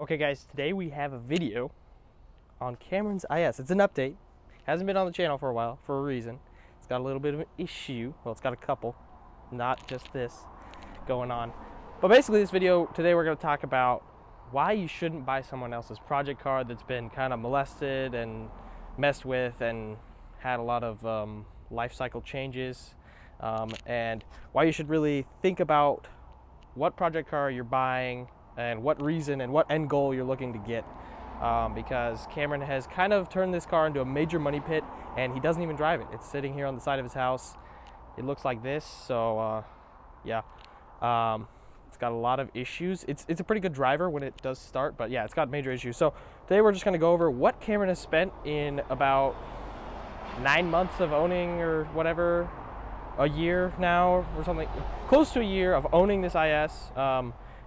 Okay guys, today we have a video on Cameron's IS. It's an update. Hasn't been on the channel for a while for a reason. It's got a little bit of an issue. Well, it's got a couple, not just this going on. But basically this video, today we're going to talk about why you shouldn't buy someone else's project car that's been kind of molested and messed with and had a lot of life cycle changes, and why you should really think about what project car you're buying and what reason and what end goal you're looking to get, because Cameron has kind of turned this car into a major money pit and he doesn't even drive it. It's sitting here on the side of his house. It looks like this, so yeah, it's got a lot of issues. It's a pretty good driver when it does start, but yeah, it's got major issues. So today we're just going to go over what Cameron has spent in about 9 months of owning, or whatever, a year now or something, close to a year of owning this IS,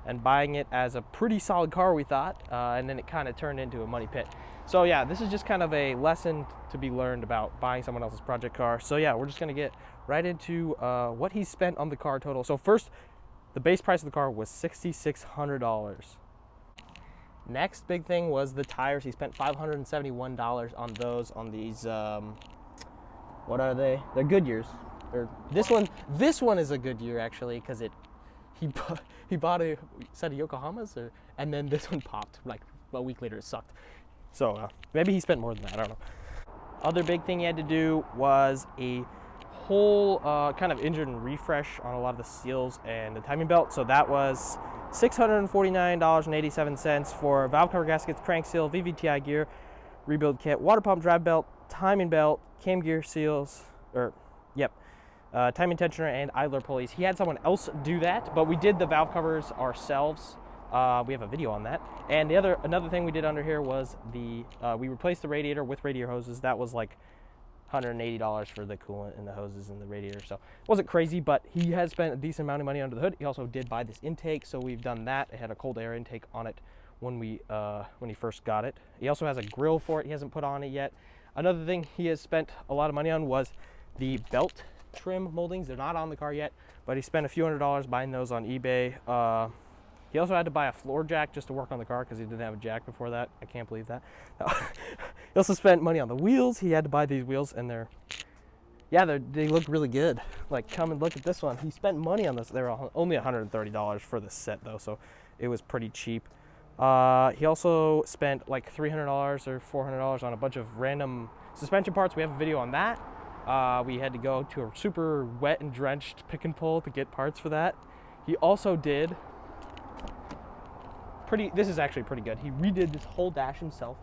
and buying it as a pretty solid car, we thought, and then it kind of turned into a money pit. So yeah, this is just kind of a lesson to be learned about buying someone else's project car. So yeah, we're just gonna get right into what he spent on the car total. So first, the base price of the car was $6,600. Next big thing was the tires. He spent $571 on those, on these, what are they? They're Goodyears. This one is a Goodyear actually, because he bought a set of Yokohamas, and then this one popped like a week later. It sucked. So maybe he spent more than that, I don't know. Other big thing he had to do was a whole kind of engine refresh on a lot of the seals and the timing belt. So that was $649.87 for valve cover gaskets, crank seal, VVTi gear, rebuild kit, water pump, drive belt, timing belt, cam gear seals, timing tensioner, and idler pulleys. He had someone else do that, but we did the valve covers ourselves. We have a video on that. And another thing we did under here was we replaced the radiator with radiator hoses. That was like $180 for the coolant and the hoses and the radiator. So it wasn't crazy, but he has spent a decent amount of money under the hood. He also did buy this intake, so we've done that. It had a cold air intake on it when he first got it. He also has a grill for it. He hasn't put on it yet. Another thing he has spent a lot of money on was the belt trim moldings. They're not on the car yet, but he spent a few $100s buying those on eBay. He also had to buy a floor jack just to work on the car because he didn't have a jack before that. I can't believe that. He also spent money on the wheels. He had to buy these wheels, and they look really good. Like, come and look at this one. He spent money on this. They were only $130 for the set though, so it was pretty cheap. He also spent like $300 or $400 on a bunch of random suspension parts. We have a video on that. We had to go to a super wet and drenched pick and pull to get parts for that. He also did this is actually pretty good. He redid this whole dash himself.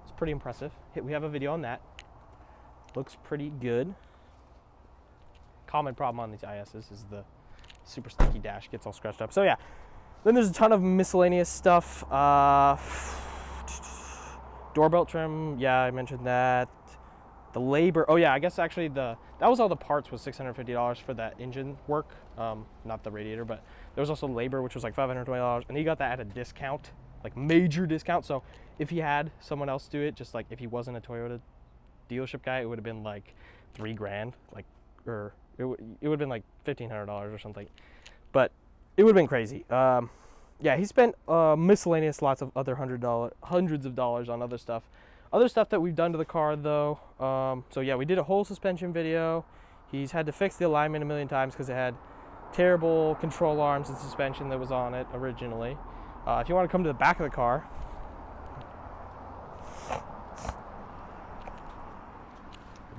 It's pretty impressive. We have a video on that. Looks pretty good. Common problem on these ISs is the super sticky dash gets all scratched up. So yeah, then there's a ton of miscellaneous stuff. Door belt trim, yeah, I mentioned that. The labor, oh yeah, I guess actually that was all the parts, was $650 for that engine work, not the radiator, but there was also labor, which was like $520, and he got that at a discount, like major discount. So if he had someone else do it, just like if he wasn't a Toyota dealership guy, it would have been like $3,000, like, or it would have been like $1,500 or something, but it would have been crazy. Yeah, he spent miscellaneous lots of other hundreds of dollars on other stuff. Other stuff that we've done to the car though, so yeah, we did a whole suspension video. He's had to fix the alignment a million times because it had terrible control arms and suspension that was on it originally. If you want to come to the back of the car,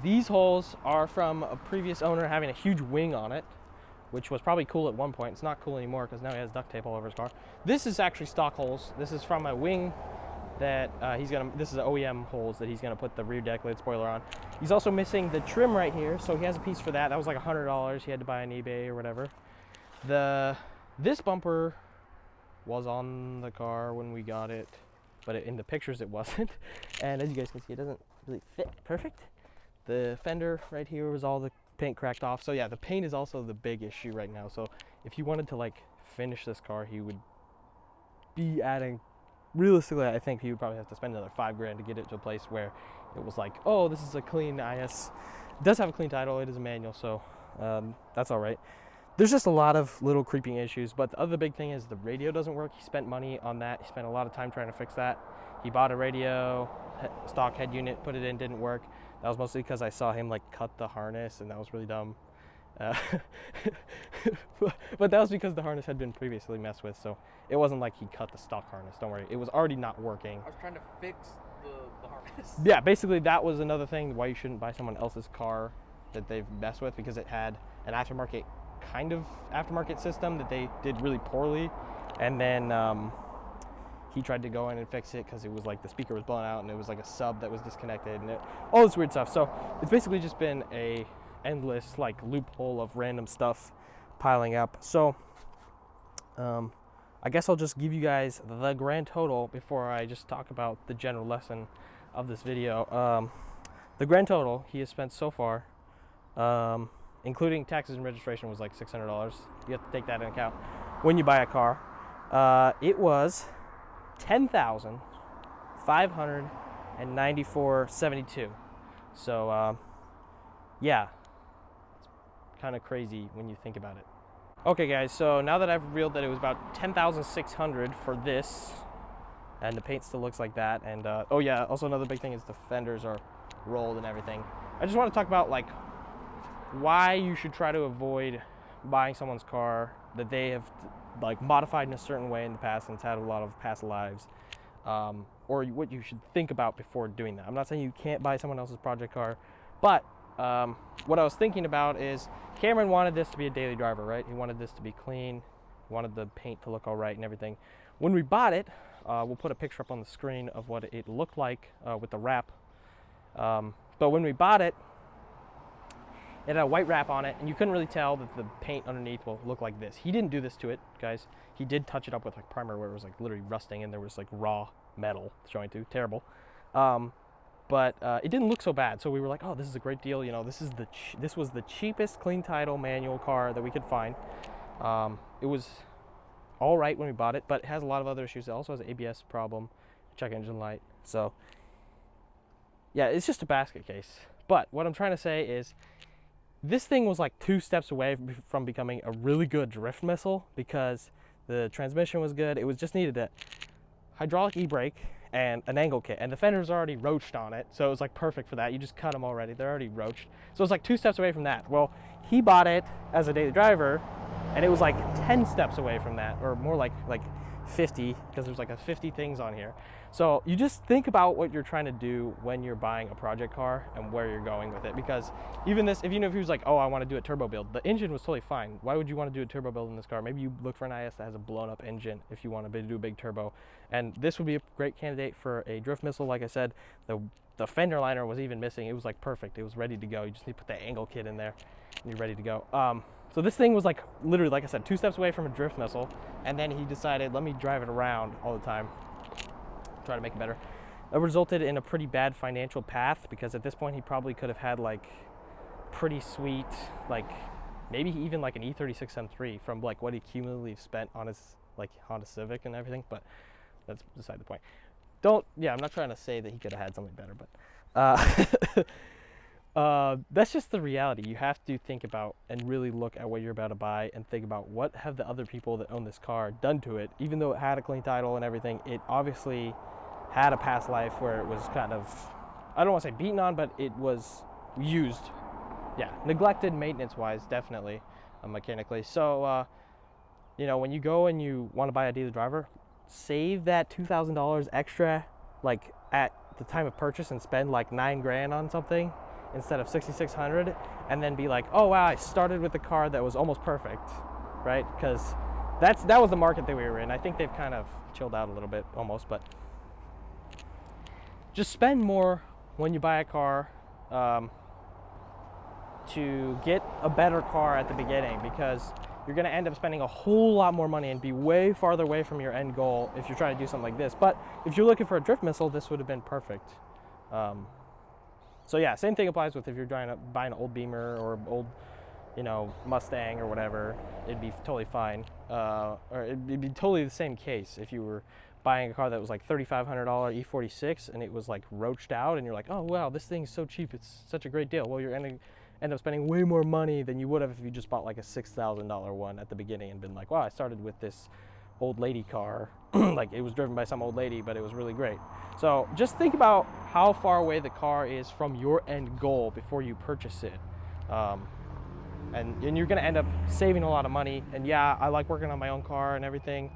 these holes are from a previous owner having a huge wing on it, which was probably cool at one point. It's not cool anymore because now he has duct tape all over his car. This is actually stock holes. This is from a wing that this is OEM holes that he's gonna put the rear deck lid spoiler on. He's also missing the trim right here, so he has a piece for that. That was like $100 he had to buy on eBay or whatever. This bumper was on the car when we got it, but in the pictures it wasn't. And as you guys can see, it doesn't really fit perfect. The fender right here was all the paint cracked off. So yeah, the paint is also the big issue right now. So if he wanted to like finish this car, he would be adding, realistically, I think he would probably have to spend another $5,000 to get it to a place where it was like, oh, this is a clean IS. It does have a clean title. It is a manual, so that's all right. there's just a lot of little creeping issues. But the other big thing is the radio doesn't work. He spent money on that. He spent a lot of time trying to fix that. He bought a radio, stock head unit, put it in, didn't work. That was mostly because I saw him like cut the harness, and that was really dumb. But that was because the harness had been previously messed with, so it wasn't like he cut the stock harness. Don't worry, it was already not working. I was trying to fix the harness. Yeah, basically that was another thing why you shouldn't buy someone else's car that they've messed with, because it had an aftermarket system that they did really poorly, and then he tried to go in and fix it because it was like the speaker was blown out and it was like a sub that was disconnected and all this weird stuff. So it's basically just been a endless like loophole of random stuff piling up. So I guess I'll just give you guys the grand total before I just talk about the general lesson of this video. The grand total he has spent so far, including taxes and registration, was like $600. You have to take that into account when you buy a car. It was $10,594.72. So yeah, it's kind of crazy when you think about it. Okay guys, so now that I've revealed that it was about $10,600 for this, and the paint still looks like that, and oh yeah, also another big thing is the fenders are rolled and everything. I just want to talk about like why you should try to avoid buying someone's car that they have like modified in a certain way in the past and it's had a lot of past lives, or what you should think about before doing that. I'm not saying you can't buy someone else's project car, but what I was thinking about is Cameron wanted this to be a daily driver, right? He wanted this to be clean, he wanted the paint to look all right and everything. When we bought it, we'll put a picture up on the screen of what it looked like with the wrap. But when we bought it, it had a white wrap on it, and you couldn't really tell that the paint underneath will look like this. He didn't do this to it, guys. He did touch it up with like primer where it was like literally rusting and there was like raw metal showing through. Terrible. But it didn't look so bad, so we were like, oh, this is a great deal. You know, this was the cheapest clean title manual car that we could find. It was all right when we bought it, but it has a lot of other issues. It also has an ABS problem, check engine light. So yeah, it's just a basket case. But what I'm trying to say is this thing was like 2 steps away from becoming a really good drift missile, because the transmission was good. It was just needed a hydraulic e-brake and an angle kit, and the fenders are already roached on it, so it was like perfect for that. You just cut them already, they're already roached. So it's like 2 steps away from that. Well, he bought it as a daily driver and it was like 10 steps away from that, or more like 50, because there's like a 50 things on here. So you just think about what you're trying to do when you're buying a project car and where you're going with it, because even if he was like, oh, I want to do a turbo build, the engine was totally fine. Why would you want to do a turbo build in this car? Maybe you look for an IS that has a blown up engine if you want to do a big turbo, and this would be a great candidate for a drift missile. Like I said, the fender liner was even missing. It was like perfect. It was ready to go. You just need to put that angle kit in there and you're ready to go. So this thing was like literally, like I said, 2 steps away from a drift missile, and then he decided, let me drive it around all the time, try to make it better. That resulted in a pretty bad financial path, because at this point he probably could have had like pretty sweet, like maybe even like an E36 M3 from like what he cumulatively spent on his like Honda Civic and everything, but that's beside the point. I'm not trying to say that he could have had something better, but that's just the reality. You have to think about and really look at what you're about to buy and think about what have the other people that own this car done to it. Even though it had a clean title and everything, it obviously had a past life where it was kind of, I don't want to say beaten on, but it was used. Yeah, neglected maintenance wise, definitely, mechanically. So you know, when you go and you want to buy a daily driver, save that $2,000 extra like at the time of purchase and spend like $9 grand on something instead of $6,600, and then be like, oh wow, I started with a car that was almost perfect, right? Because that was the market that we were in. I think they've kind of chilled out a little bit almost, but just spend more when you buy a car to get a better car at the beginning, because you're going to end up spending a whole lot more money and be way farther away from your end goal if you're trying to do something like this. But if you're looking for a drift missile, this would have been perfect. So yeah, same thing applies with if you're trying to buy an old Beamer or old, you know, Mustang or whatever. It'd be totally fine. Or it'd be totally the same case if you were buying a car that was like $3,500 E46 and it was like roached out and you're like, oh wow, this thing's so cheap, it's such a great deal. Well, you're end up spending way more money than you would have if you just bought like a $6,000 one at the beginning and been like, wow, I started with this old lady car. Like, it was driven by some old lady, but it was really great. So just think about how far away the car is from your end goal before you purchase it. And you're gonna end up saving a lot of money. And yeah, I like working on my own car and everything.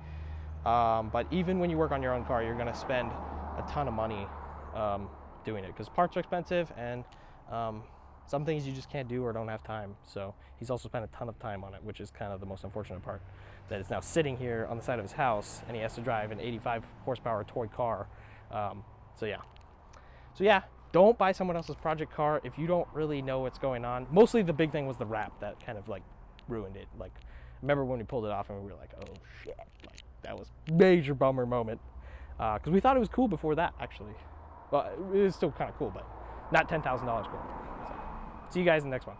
But even when you work on your own car, you're gonna spend a ton of money doing it, because parts are expensive, and some things you just can't do or don't have time. So he's also spent a ton of time on it, which is kind of the most unfortunate part, that it's now sitting here on the side of his house and he has to drive an 85 horsepower toy car. So yeah, don't buy someone else's project car if you don't really know what's going on. Mostly the big thing was the wrap that kind of like ruined it. Like, remember when we pulled it off and we were like, oh shit, like, that was major bummer moment, because we thought it was cool before that, actually. Well, it was still kind of cool, but not $10,000 cool. So, see you guys in the next one.